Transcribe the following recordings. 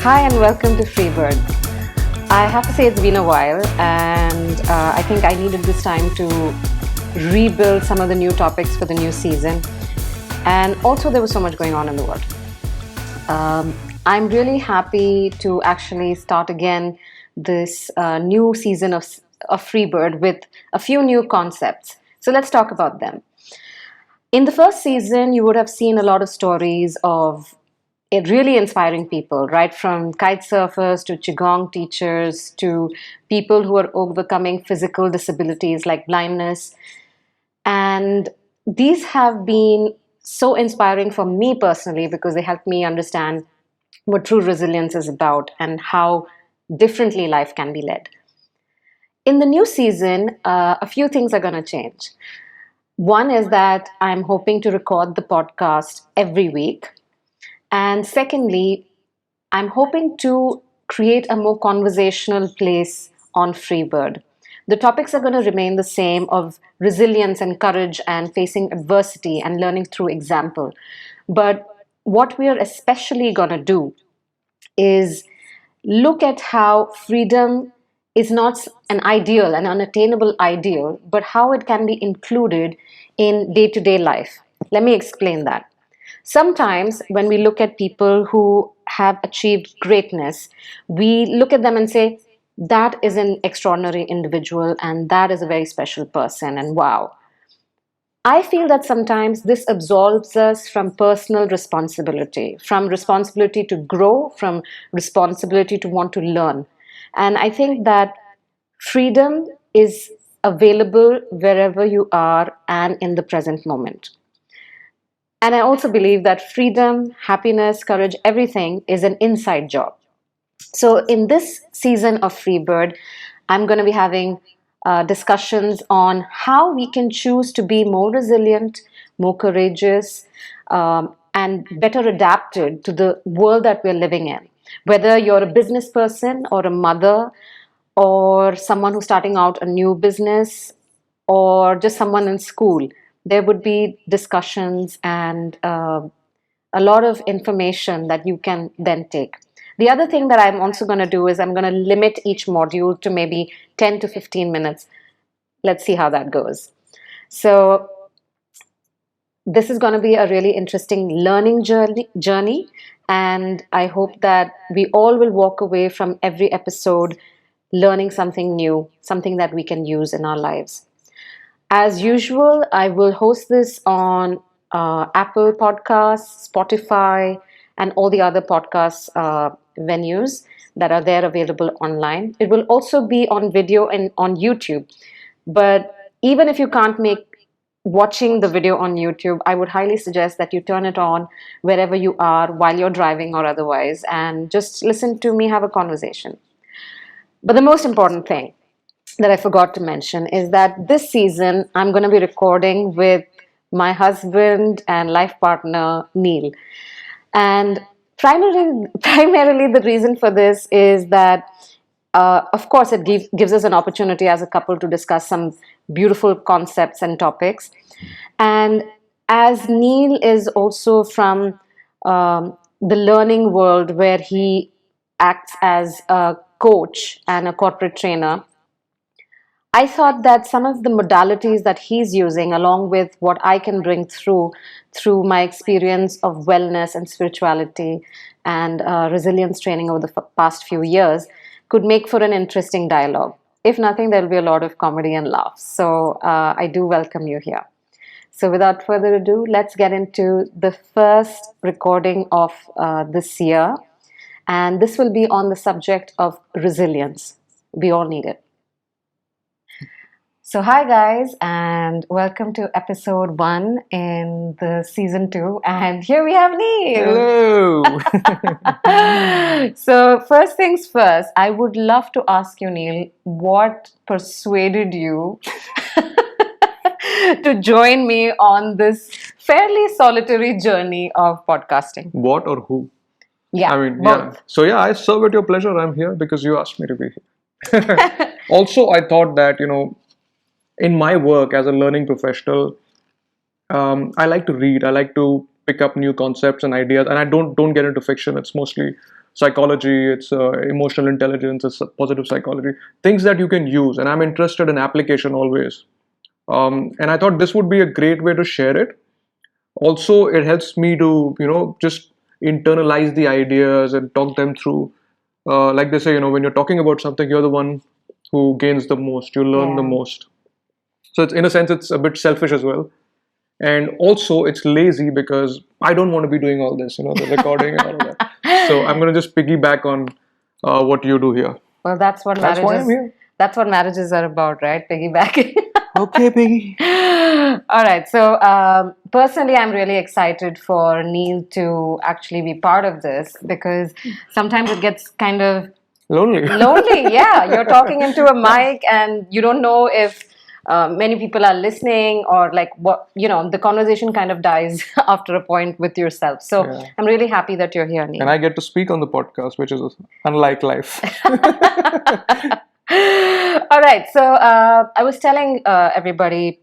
Hi and welcome to Freebird. I have to say it's been a while and I think I needed this time to rebuild some of the new topics for the new season. And also there was so much going on in the world. I'm really happy to actually start again this new season of Freebird with a few new concepts. So let's talk about them. In the first season, you would have seen a lot of stories of really inspiring people, right from kite surfers to qigong teachers to people who are overcoming physical disabilities like blindness. And these have been so inspiring for me personally because they help me understand what true resilience is about and how differently life can be led. In the new season, a few things are going to change. One is that I'm hoping to record the podcast every week. And secondly, I'm hoping to create a more conversational place on Freebird. The topics are going to remain the same of resilience and courage and facing adversity and learning through example. But what we are especially going to do is look at how freedom is not an ideal, an unattainable ideal, but how it can be included in day to day life. Let me explain that. Sometimes, when we look at people who have achieved greatness, we look at them and say, that is an extraordinary individual and that is a very special person, and wow. I feel that sometimes this absolves us from personal responsibility, from responsibility to grow, from responsibility to want to learn. And I think that freedom is available wherever you are and in the present moment. And I also believe that freedom, happiness, courage, everything is an inside job. So, in this season of Freebird, I'm going to be having discussions on how we can choose to be more resilient, more courageous, and better adapted to the world that we're living in. Whether you're a business person or a mother or someone who's starting out a new business or just someone in school, there would be discussions and a lot of information that you can then take. The other thing that I'm also going to do is I'm going to limit each module to maybe 10 to 15 minutes. Let's see how that goes. So, this is going to be a really interesting learning journey, and I hope that we all will walk away from every episode learning something new, something that we can use in our lives. As usual, I will host this on Apple Podcasts, Spotify, and all the other podcast venues that are there available online. It will also be on video and on YouTube. But even if you can't make watching the video on YouTube, I would highly suggest that you turn it on wherever you are, while you're driving or otherwise, and just listen to me have a conversation. But the most important thing that I forgot to mention is that this season I'm going to be recording with my husband and life partner, Neil. And primarily the reason for this is that, of course, it gives us an opportunity as a couple to discuss some beautiful concepts and topics. And as Neil is also from the learning world where he acts as a coach and a corporate trainer, I thought that some of the modalities that he's using, along with what I can bring through my experience of wellness and spirituality and resilience training over the past few years, could make for an interesting dialogue. If nothing, there'll be a lot of comedy and laughs. So I do welcome you here. So without further ado, let's get into the first recording of this year. And this will be on the subject of resilience. We all need it. So, hi guys, and welcome to episode 1 in the season 2. And here we have Neil. Hello. So, first things first, I would love to ask you, Neil, what persuaded you to join me on this fairly solitary journey of podcasting? What or who? Yeah, I mean, both. yeah. So, yeah, I serve at your pleasure. I'm here because you asked me to be here. Also, I thought that, in my work as a learning professional, I like to read. I like to pick up new concepts and ideas, and I don't get into fiction. It's mostly psychology, it's emotional intelligence, it's positive psychology, things that you can use. And I'm interested in application always. And I thought this would be a great way to share it. Also, it helps me to, just internalize the ideas and talk them through. Like they say, when you're talking about something, you're the one who gains the most, you learn the Yeah. most. So it's, in a sense, it's a bit selfish as well. And also, it's lazy because I don't want to be doing all this, the recording and all of that. So I'm going to just piggyback on what you do here. Well, that's what That's why I'm here. That's what marriages are about, right? Piggybacking. Okay, Piggy. All right. So, personally, I'm really excited for Neil to actually be part of this because sometimes it gets kind of Lonely. lonely. Yeah, you're talking into a mic and you don't know if many people are listening or like what, the conversation kind of dies after a point with yourself. So, Yeah. I'm really happy that you're here, Neil. And I get to speak on the podcast, which is unlike life. All right. So I was telling everybody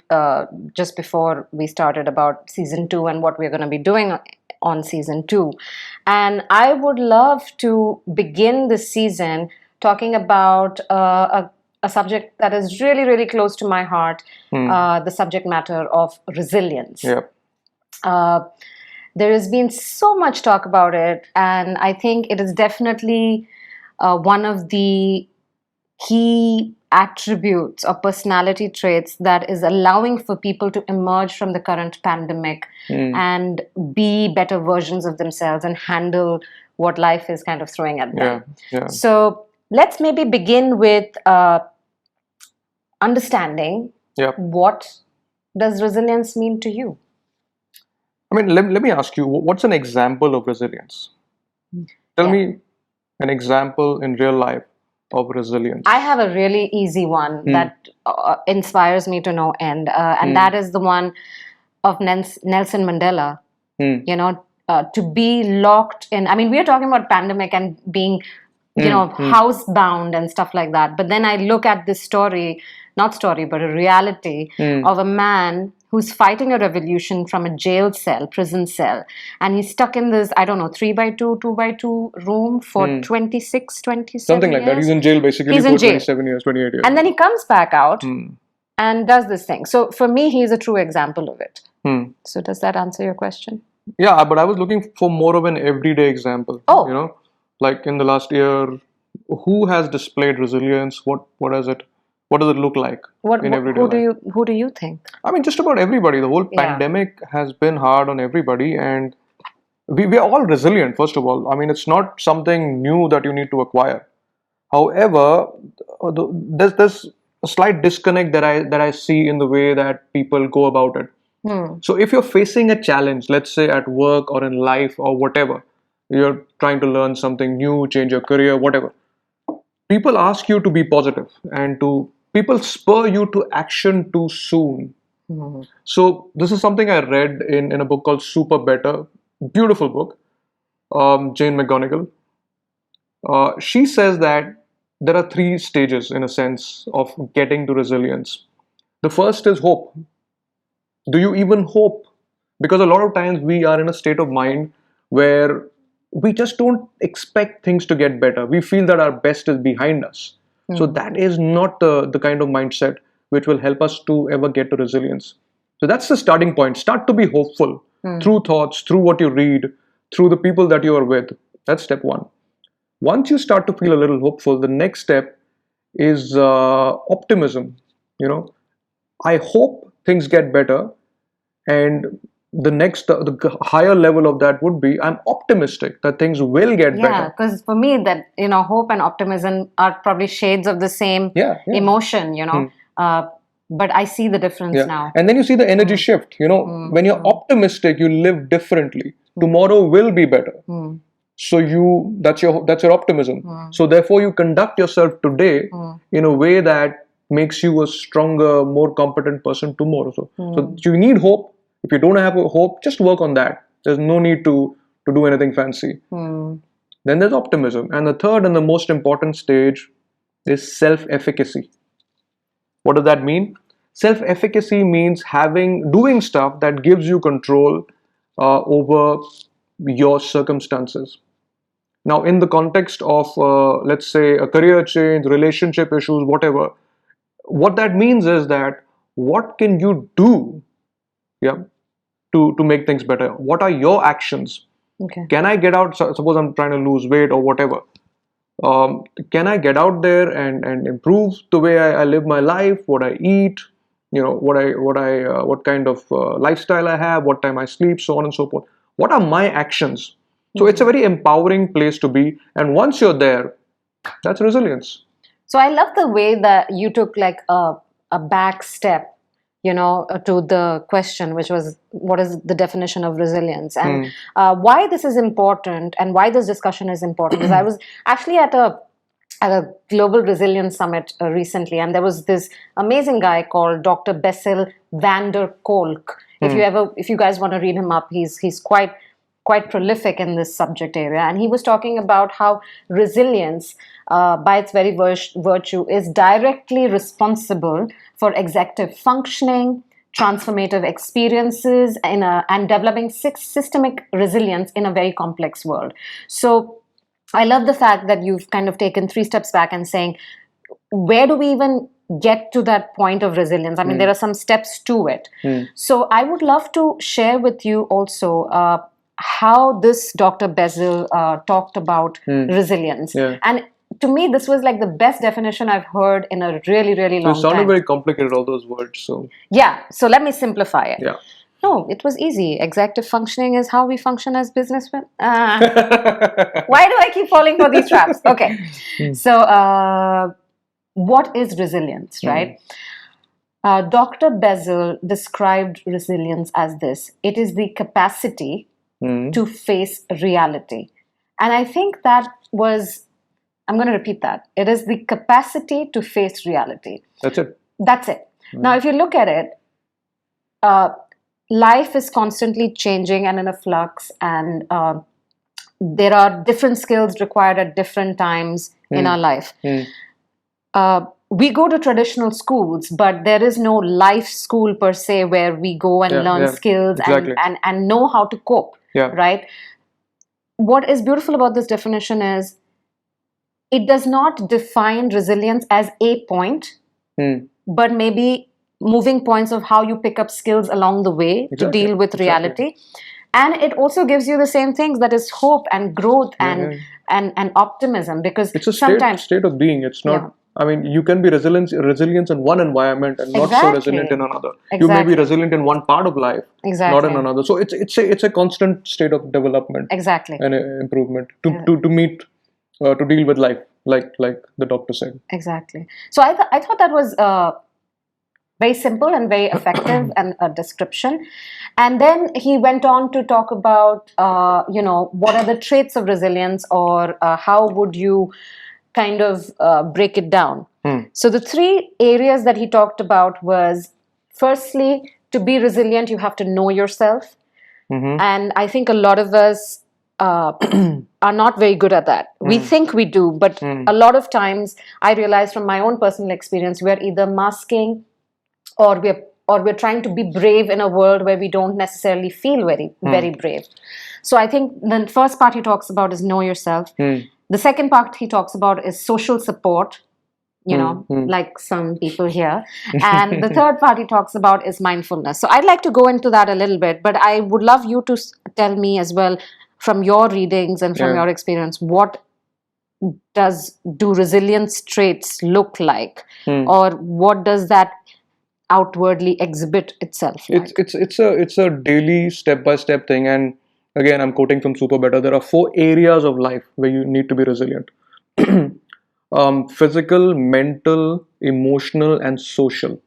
just before we started about season 2 and what we're going to be doing on season 2. And I would love to begin this season talking about a subject that is really, really close to my heart, the subject matter of resilience. Yeah. There has been so much talk about it, and I think it is definitely one of the key attributes or personality traits that is allowing for people to emerge from the current pandemic and be better versions of themselves and handle what life is kind of throwing at them. Yeah. So let's maybe begin with understanding what does resilience mean to you? I mean, let me ask you, what's an example of resilience? Tell me an example in real life of resilience. I have a really easy one that inspires me to no end, and that is the one of Nelson Mandela. To be locked in. I mean, we are talking about pandemic and being, housebound and stuff like that. But then I look at this story, not story, but a reality of a man who's fighting a revolution from a jail cell, prison cell. And he's stuck in this, 3x2, 2x2 room for 26, 27 Something like years. that. He's in jail basically He's for in jail. 27 years, 28 years. And then he comes back out and does this thing. So for me, he's a true example of it. So does that answer your question? Yeah, but I was looking for more of an everyday example. Oh. Like in the last year, who has displayed resilience? What does it look like in everyday life? Who do you think? I mean, just about everybody. The whole pandemic has been hard on everybody, and we are all resilient, first of all. I mean, it's not something new that you need to acquire. However, there's a slight disconnect that I see in the way that people go about it. So if you're facing a challenge, let's say at work or in life or whatever, you're trying to learn something new, change your career, whatever, people ask you to be positive and people spur you to action too soon. So this is something I read in a book called Super Better, beautiful book, Jane McGonigal. She says that there are 3 stages, in a sense, of getting to resilience. The first is hope. Do you even hope? Because a lot of times we are in a state of mind where we just don't expect things to get better. We feel that our best is behind us. So that is not the kind of mindset which will help us to ever get to resilience. So that's the starting point. Start to be hopeful through thoughts, through what you read, through the people that you are with. That's step 1. Once you start to feel a little hopeful, the next step is optimism. I hope things get better, and the higher level of that would be I'm optimistic that things will get better. Yeah, because for me that hope and optimism are probably shades of the same emotion. But I see the difference now. And then you see the energy shift. When you're optimistic, you live differently. Tomorrow will be better. So that's your optimism. So therefore you conduct yourself today in a way that makes you a stronger, more competent person tomorrow. So you need hope. If you don't have hope, just work on that. There's no need to do anything fancy. Then there's optimism. And the third and the most important stage is self-efficacy. What does that mean? Self-efficacy means doing stuff that gives you control over your circumstances. Now, in the context of, let's say, a career change, relationship issues, whatever, what that means is that what can you do, yeah, to make things better? What are your actions? Okay. Can I get out? Suppose I'm trying to lose weight or whatever. Can I get out there and improve the way I live my life, what I eat, what kind of lifestyle I have, what time I sleep, so on and so forth. What are my actions? So it's a very empowering place to be, and once you're there, that's resilience. So I love the way that you took like a back step, to the question, which was, what is the definition of resilience, and why this is important, and why this discussion is important. Because I was actually at a global resilience summit recently, and there was this amazing guy called Dr. Bessel van der Kolk. If you guys want to read him up, he's quite prolific in this subject area, and he was talking about how resilience, by its very virtue, is directly responsible for executive functioning, transformative experiences, and developing systemic resilience in a very complex world. So I love the fact that you've kind of taken 3 steps back and saying, where do we even get to that point of resilience? I mean, there are some steps to it. So I would love to share with you also how this Dr. Bessel talked about resilience. Yeah. And to me, this was like the best definition I've heard in a really, really long time. It sounded very complicated, all those words. So yeah, so let me simplify it. Yeah. No, it was easy. Executive functioning is how we function as businessmen. Why do I keep falling for these traps? Okay. So what is resilience, right? Dr. Bessel described resilience as this. It is the capacity to face reality. And I think that was, I'm going to repeat that. It is the capacity to face reality. That's it. That's it. Now, if you look at it, life is constantly changing and in a flux, and there are different skills required at different times in our life. We go to traditional schools, but there is no life school per se where we go and learn skills and know how to cope. Right? What is beautiful about this definition is it does not define resilience as a point, but maybe moving points of how you pick up skills along the way to deal with reality. And it also gives you the same things, that is hope and growth and optimism, because it's a state of being. It's not, I mean, you can be resilient in one environment and not so resilient in another. You may be resilient in one part of life, not in another. So it's a constant state of development and improvement to meet to deal with life, like the doctor said. Exactly. So I thought that was very simple and very effective and a description. And then he went on to talk about what are the traits of resilience, or how would you kind of break it down. So the 3 areas that he talked about was, firstly, to be resilient, you have to know yourself. And I think a lot of us are not very good at that. We think we do, but a lot of times I realize from my own personal experience, we're either masking or we're trying to be brave in a world where we don't necessarily feel very brave. So I think the first part he talks about is know yourself. The second part he talks about is social support, like some people here. And the third part he talks about is mindfulness. So I'd like to go into that a little bit, but I would love you to tell me as well, from your readings and from your experience, what do resilience traits look like, or what does that outwardly exhibit itself like? It's a daily step-by-step thing. And again, I'm quoting from Super Better. There are 4 areas of life where you need to be resilient. Physical, mental, emotional, and social.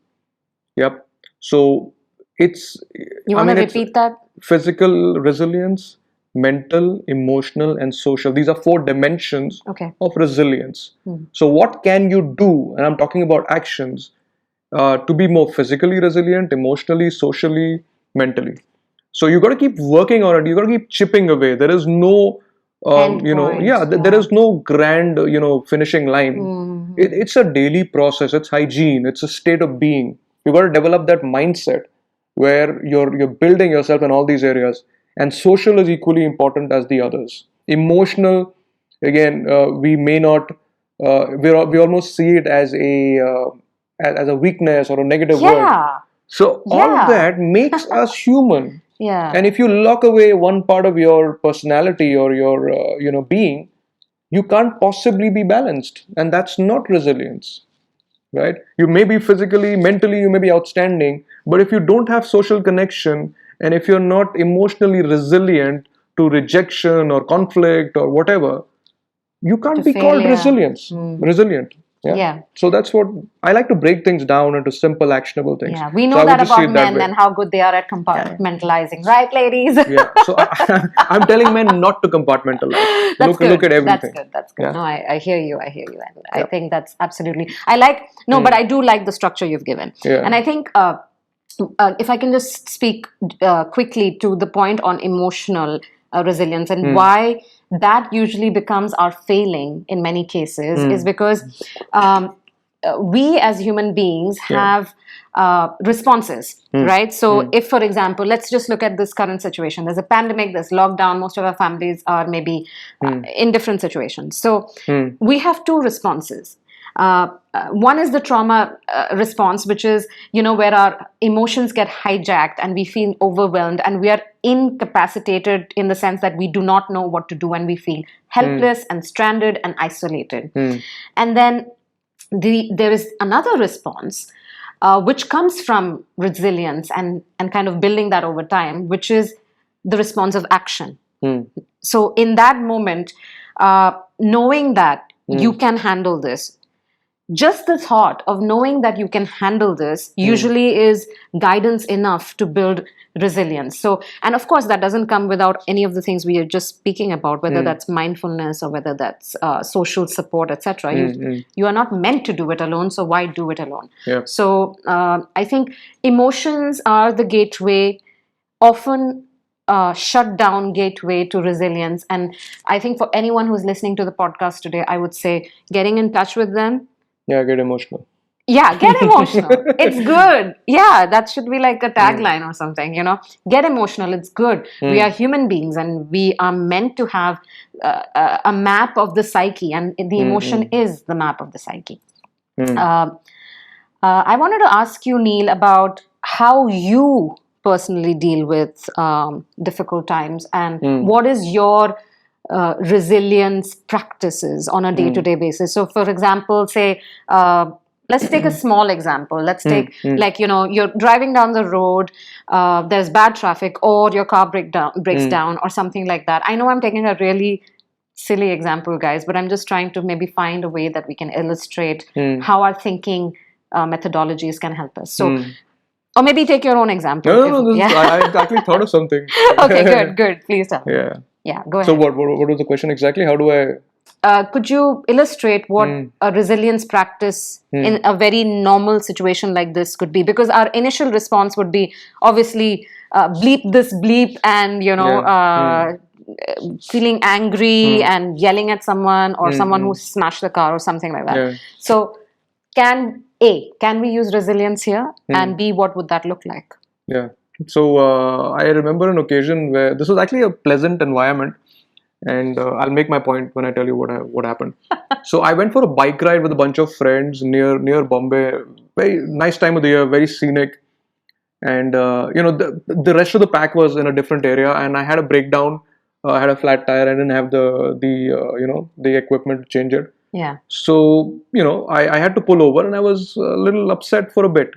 Yep. So it's... You want to repeat that? Physical resilience, mental, emotional, and social. These are 4 dimensions of resilience. So what can you do? And I'm talking about actions to be more physically resilient, emotionally, socially, mentally. So you got to keep working on it. You got to keep chipping away. There is no, there is no grand, finishing line. It's a daily process. It's hygiene. It's a state of being. You got to develop that mindset where you're building yourself in all these areas. And social is equally important as the others. Emotional, again, we may not, we almost see it as a weakness or a negative word. Yeah. So all of that makes us human. Yeah. And if you lock away one part of your personality or your being, you can't possibly be balanced, and that's not resilience, right? You may be physically, mentally, you may be outstanding, but if you don't have social connection, and if you're not emotionally resilient to rejection or conflict or whatever, you can't be called resilient. Yeah. So that's what I like to break things down into simple, actionable things. Yeah, we So know I would that just see about it that men way. and how good they are at compartmentalizing, right, ladies? Yeah. So I'm telling men not to compartmentalize. That's good. Look at everything. That's good. Yeah. No, I hear you. And I Yeah. think that's absolutely. I like no, but I do like the structure you've given. Yeah. And I think if I can just speak quickly to the point on emotional resilience and why that usually becomes our failing in many cases is because we as human beings have responses, right? So if, for example, let's just look at this current situation. There's a pandemic, there's lockdown, most of our families are maybe in different situations. So we have two responses. One is the trauma response, which is, where our emotions get hijacked and we feel overwhelmed and we are incapacitated in the sense that we do not know what to do and we feel helpless and stranded and isolated. And then there is another response, which comes from resilience and kind of building that over time, which is the response of action. So in that moment, knowing that you can handle this, just the thought of knowing that you can handle this usually is guidance enough to build resilience. So, and of course, that doesn't come without any of the things we are just speaking about, whether that's mindfulness or whether that's social support, etc. You are not meant to do it alone, so why do it alone? Yeah. So, I think emotions are the gateway, often shut down gateway to resilience. And I think for anyone who's listening to the podcast today, I would say getting in touch with them. Yeah, get emotional. Yeah, get emotional. It's good. Yeah, that should be like a tagline or something, Get emotional. It's good. We are human beings and we are meant to have a map of the psyche, and the emotion is the map of the psyche. I wanted to ask you, Neil, about how you personally deal with difficult times and what is your resilience practices on a day-to-day basis. So, for example, say, let's take a small example. Let's take, like, you're driving down the road, there's bad traffic, or your car breaks down, or something like that. I know I'm taking a really silly example, guys, but I'm just trying to maybe find a way that we can illustrate how our thinking methodologies can help us. So, or maybe take your own example. No, I actually thought of something. Okay, good. Please tell. Yeah, go ahead. So what was the question exactly? How do I... could you illustrate what a resilience practice in a very normal situation like this could be? Because our initial response would be obviously bleep this bleep and, feeling angry and yelling at someone or someone who smashed the car or something like that. Yeah. So can we use resilience here? And B, what would that look like? Yeah. So I remember an occasion where this was actually a pleasant environment, and I'll make my point when I tell you what happened. So I went for a bike ride with a bunch of friends near Bombay. Very nice time of the year, very scenic, and the rest of the pack was in a different area, and I had a breakdown. I had a flat tire. I didn't have the equipment to change it. Yeah. So I had to pull over, and I was a little upset for a bit.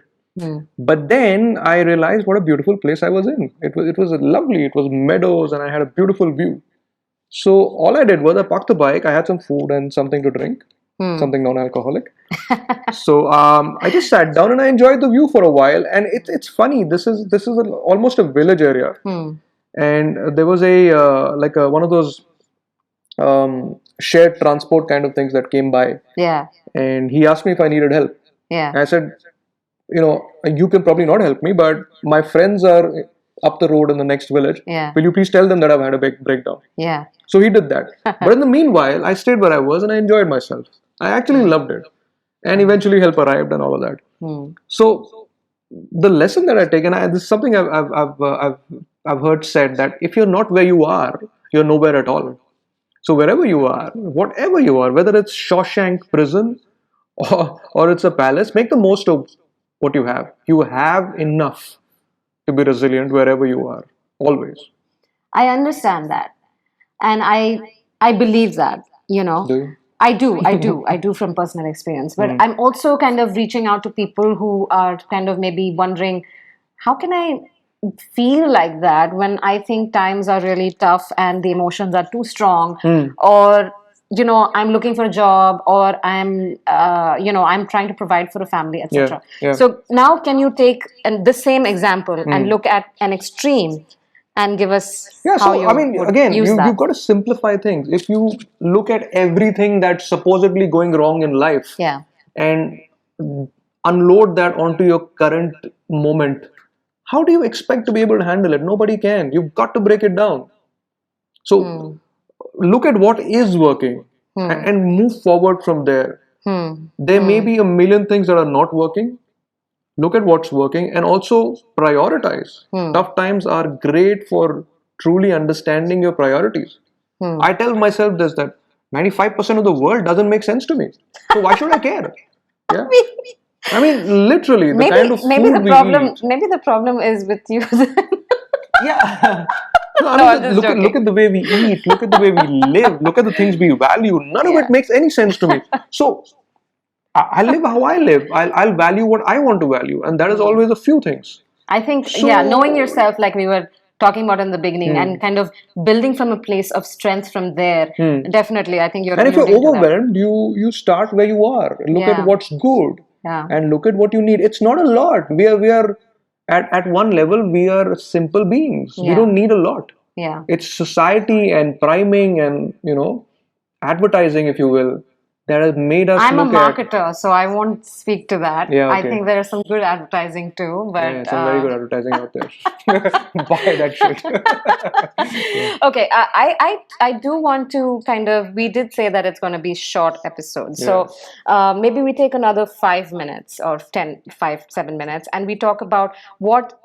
But then I realized what a beautiful place I was in. It was lovely. It was meadows, and I had a beautiful view. So all I did was I parked the bike. I had some food and something to drink, something non-alcoholic. So I just sat down and I enjoyed the view for a while. And it's funny. This is almost a village area, and there was one of those shared transport kind of things that came by. Yeah. And he asked me if I needed help. Yeah. And I said, you can probably not help me, but my friends are up the road in the next village. Yeah. Will you please tell them that I've had a big breakdown? Yeah. So he did that. But in the meanwhile, I stayed where I was and I enjoyed myself. I actually loved it. And eventually help arrived and all of that. So the lesson that I take, and this is something I've heard said, that if you're not where you are, you're nowhere at all. So wherever you are, whatever you are, whether it's Shawshank prison or it's a palace, make the most of what you have. You have enough to be resilient wherever you are, always. I understand that. And I believe that, you know. Do you? I do from personal experience. But I'm also kind of reaching out to people who are kind of maybe wondering, how can I feel like that when I think times are really tough and the emotions are too strong, or I'm looking for a job, or I'm trying to provide for a family, etc. Yeah. So now can you take the same example and look at an extreme and give us Yeah, how so you I mean, would again, use that? you've got to simplify things. If you look at everything that's supposedly going wrong in life Yeah. and unload that onto your current moment, how do you expect to be able to handle it? Nobody can. You've got to break it down. So look at what is working and move forward from there. There may be a million things that are not working. Look at what's working and also prioritize. Tough times are great for truly understanding your priorities. I tell myself this, that 95% of the world doesn't make sense to me. So why should I care? Yeah. I mean, literally, the kind of food we eat. Maybe the problem is with you. Yeah. No, I No, mean, I'm just joking. look at the way we eat, look at the way we live, look at the things we value. None of it makes any sense to me. So I live how I live. I'll value what I want to value, and that is always a few things. I think, So, knowing yourself, like we were talking about in the beginning, and kind of building from a place of strength from there, definitely, I think you're and if you're alluding to that. overwhelmed, you start where you are. Look at Yeah. what's good, Yeah. and look at what you need. It's not a lot. We are at one level. We are simple beings. We Yeah. don't need a lot. Yeah. It's society and priming and advertising, if you will, that has made us I'm a look at. marketer, so I won't speak to that. Yeah, I okay. think there is some good advertising too, but Yeah, some very good advertising out there. Buy that shit. Okay, I do want to kind of, we did say that it's going to be short episodes. So maybe we take another 5 minutes or 7 minutes and we talk about what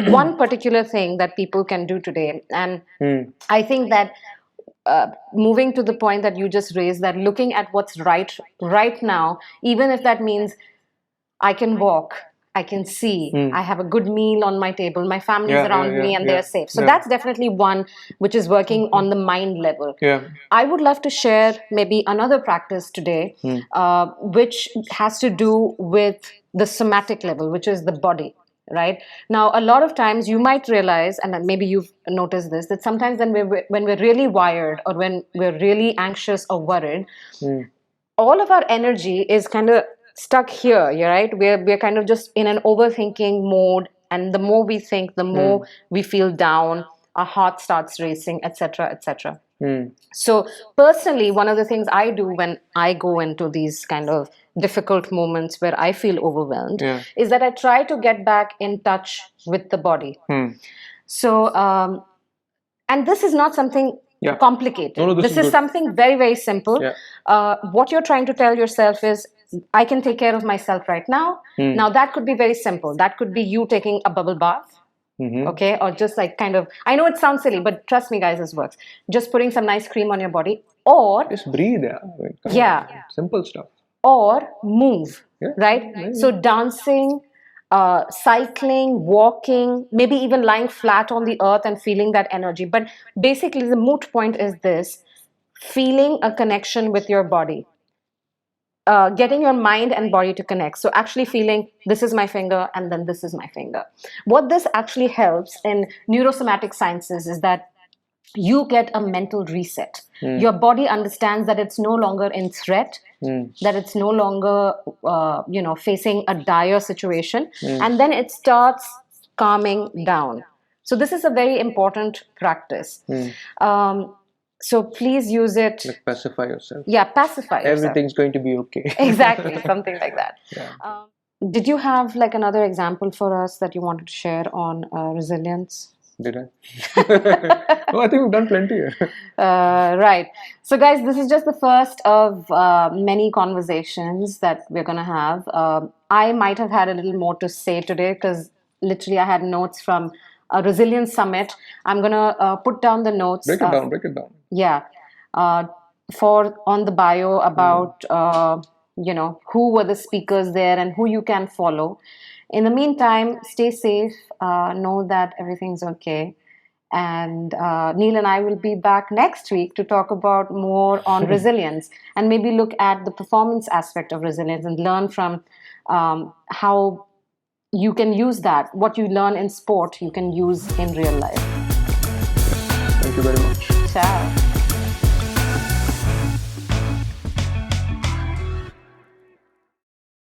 one particular thing that people can do today. And I think that moving to the point that you just raised, that looking at what's right now, even if that means I can walk, I can see, I have a good meal on my table, my family's around me and they're safe. So that's definitely one which is working on the mind level. Yeah. I would love to share maybe another practice today, which has to do with the somatic level, which is the body. Right now, a lot of times you might realize, and maybe you've noticed this, that sometimes when we're really wired or when we're really anxious or worried, all of our energy is kind of stuck here. You're right. We're kind of just in an overthinking mode, and the more we think, the more we feel down. Our heart starts racing, etc., etc. So personally, one of the things I do when I go into these kind of difficult moments where I feel overwhelmed is that I try to get back in touch with the body. So, and this is not something complicated. No, this is something very, very simple. What you're trying to tell yourself is, I can take care of myself right now. Now, that could be very simple. That could be you taking a bubble bath. Okay, or just like kind of, I know it sounds silly, but trust me guys, this works. Just putting some nice cream on your body, or just breathe. Yeah. Simple stuff. Or move, right? So dancing, cycling, walking, maybe even lying flat on the earth and feeling that energy. But basically the moot point is this: feeling a connection with your body. Getting your mind and body to connect. So actually feeling, this is my finger and then this is my finger. What this actually helps in neurosomatic sciences is that you get a mental reset. Your body understands that it's no longer in threat, that it's no longer facing a dire situation, and then it starts calming down. So this is a very important practice. So please use it. Like pacify yourself. Yeah, pacify yourself. Everything's going to be okay. Exactly, something like that. Did you have like another example for us that you wanted to share on resilience? Did I? Oh, I think we've done plenty here. Right. So guys, this is just the first of many conversations that we're going to have. I might have had a little more to say today because literally I had notes from a resilience summit. I'm going to put down the notes. Break it down. Yeah. for on the bio about who were the speakers there and who you can follow. In the meantime, stay safe. Know that everything's okay. And Neil and I will be back next week to talk about more on resilience and maybe look at the performance aspect of resilience and learn from how you can use that. What you learn in sport, you can use in real life. Thank you very much. Ciao.